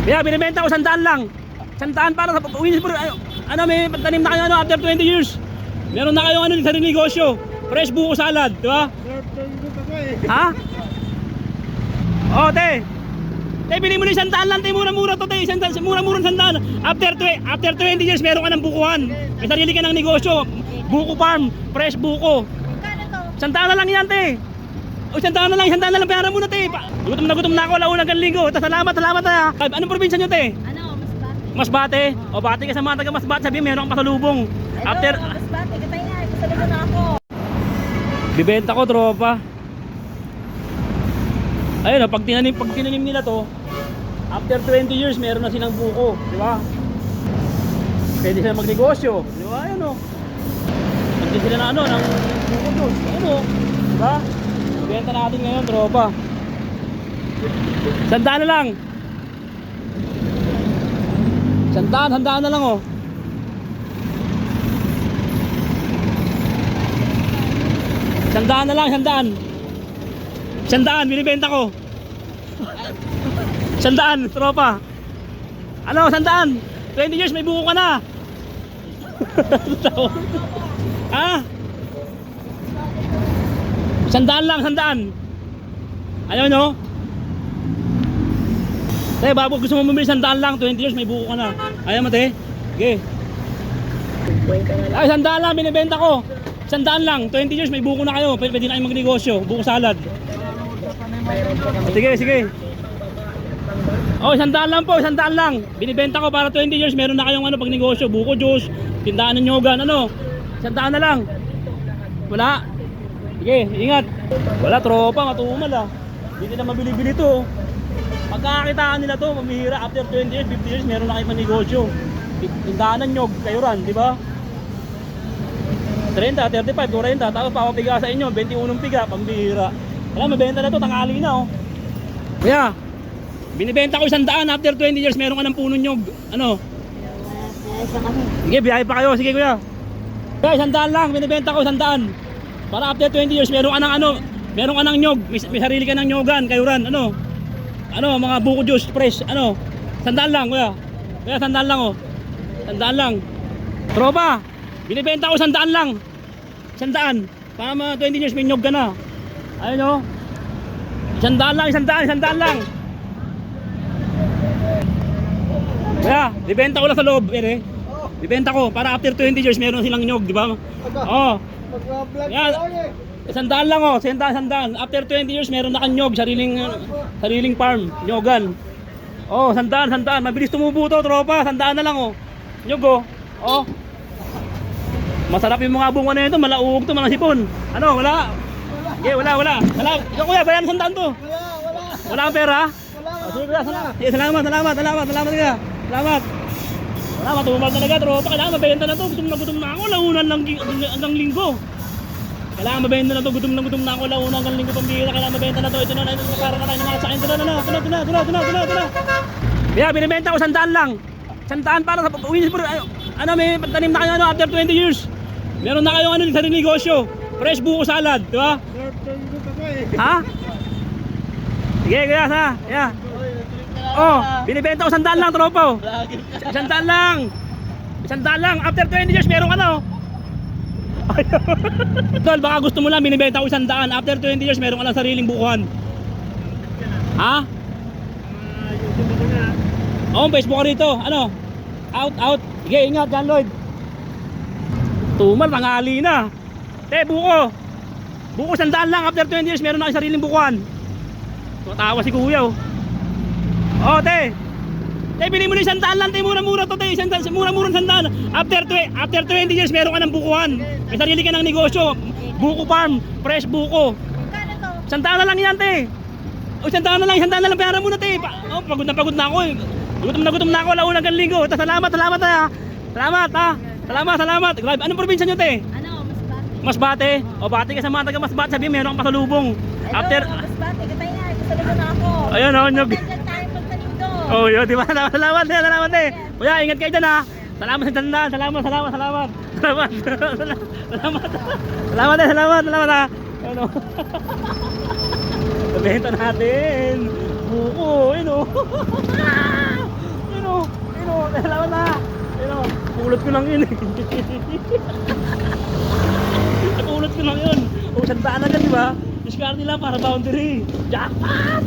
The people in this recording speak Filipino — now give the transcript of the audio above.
Kaya binibenta ko 100 lang. 100 para sa Winnisburg. Ano, may tanim na kayo ano, after 20 years. Meron na kayong ano, sarili negosyo. Fresh buko salad, di ba? Ha? Oh, te. Te, bili mo na 100 lang, te, mura-mura to, te. Mura-mura 100. After 20 years, meron ka ng bukuhan. May sarili ka ng negosyo. Buko farm, fresh buko. 100 na lang yan, te. O, 100 na lang, pera mo na, te. Gutom na ako, launang kan linggo. Salamat, ha. Anong probinsya nyo, te? Masbate. O, bati ka sa mga taga Masbate, sabihin meron kang pasalubong. After Masbate, katay na, pasalubong na ako. bibenta ko, tropa. Ayun, pag tinanim nila to, after 20 years meron na silang buko, di ba? Pwede sila magnegosyo, di ba? Ayun o. Pagdi sila na ano, ng buko juice, ayun o. Di ba? Benta natin ngayon, tropa. 100 na lang. 100 na lang o. 100 na lang, 100, binibenta ko. 100, tropa. Ano, 100? 20 years may buko ka na. Ha? 100 lang, 100. Ayaw nyo? Te, bago gusto mo bumili 100 lang, 20 years may buko ka na. Ayaw mo, te? Sige. Ay, 100 lang, binibenta ko. 100 lang, 20 years may buko na kayo. Pwede na kayong magnegosyo, buko salad. Sige. Oh, 100 lang po, 100 lang. Binibenta ko para 20 years meron na kayong ano pag negosyo, buko juice, tindahan ng nyogan, ano. 100 na lang. Wala. Sige, ingat. Wala, tropa, matumal ah. Hindi na mabili-bili to. Pagkakakitaan nila to, mamihira after 20 years, 50 years meron na kayong negosyo. Tindahan ng nyog, kayo ran, di ba? 30, 35, 40, tapos papapiga sa inyo, 21 piga, pambihira. Wala, mabenta na to, tangali na oh. Kaya, binibenta ko 100 after 20 years, meron ka ng punong nyog. Ano? Sige, biyahe pa kayo, sige kuya. Kaya 100 lang, binibenta ko 100. Para after 20 years, meron ka ng ano, meron ka ng nyog, may sarili ka ng nyogan, kayo ran, ano? Ano, mga buko juice, fresh, ano? 100 lang kuya. Kaya 100 lang oh. 100 lang. Tropa, binibenta ko 100 lang. 100. Para mga 20 years may nyog ka na. Ayun o. 100 lang, 100 lang. Kaya, bibenta ko lang sa loob, ere. Bibenta ko para after 20 years meron silang nyog, di ba? Oo. Kaya, 100 lang o, 100. After 20 years meron na kang nyog, sariling farm, nyogan. Oh, 100. Mabilis tumubo to, tropa. 100 na lang o. Nyog o. Oh. Masarap yung mga bunga na ito, malauog to, mga sipon. Ano, wala? Okay, wala. Ikaw kuya, bayan 100 to. Wala kang pera? Sige kuya, salamat. Salamat kuya. Salamat. Wala, matumal talaga, tropa. Kailangan mabenta na to, gutom na ako, launan hanggang linggo. Kailangan mabenta na to, gutom na ako, launan hanggang linggo pambihira. Kailangan mabenta na to, ito na, para na tayo ng mga sakin. Tuna. Kaya, binibenta ko 100 lang. 100 para sa Winnisburg. Ano, may tanim na kayo ano, after 20 years. Meron na kayong ano, sarili negosyo. Fresh buko salad, di ba? Ha? Sige, kuya, ha? Yeah. Oh, binibenta ko 100 lang, tropa. 100 lang. 100 lang. After 20 years, meron ka na, oh. Tol, baka gusto mo lang, binibenta ko 100. After 20 years, meron ka lang sariling bukuhan. Ha? Oh, Facebook ka rito. Ano? Out. Sige, ingat, John Lloyd. Tumal, tanghali na. Te, buko 100 lang. After 20 years, meron na kayong sariling bukuhan. Matawa si kuya oh. Oh, te, bili mo na 100 lang, te, mura-mura to, te. Mura-mura 100. After 20 years, meron ka ng bukuhan. May sarili ka ng negosyo. Buko farm, fresh buko. 100 na lang yan, te. O, 100 na lang, pera mo na, te. Oh, pagod na ako eh. Gutom na ako, launang kan linggo. Salamat ha. Salamat. Grabe, anong probinsya nyo, te? Masbate. O, bati ka sa mga taga Masbate, sabihin meron kang pasalubong. After Masbate, katay na, pasalubong na ako. Ayun o, nyog. Oh, yun, di ba? Salamat. Kuya, ingat kayo dyan ha. Salamat sa tandaan. Salamat. Ha. Ano? Nabenta natin. Buko, yun o. Napulot ko lang yun eh. Napulot ko lang yun. O, sandaan agad, di ba? Discard nila para boundary. Jackpot!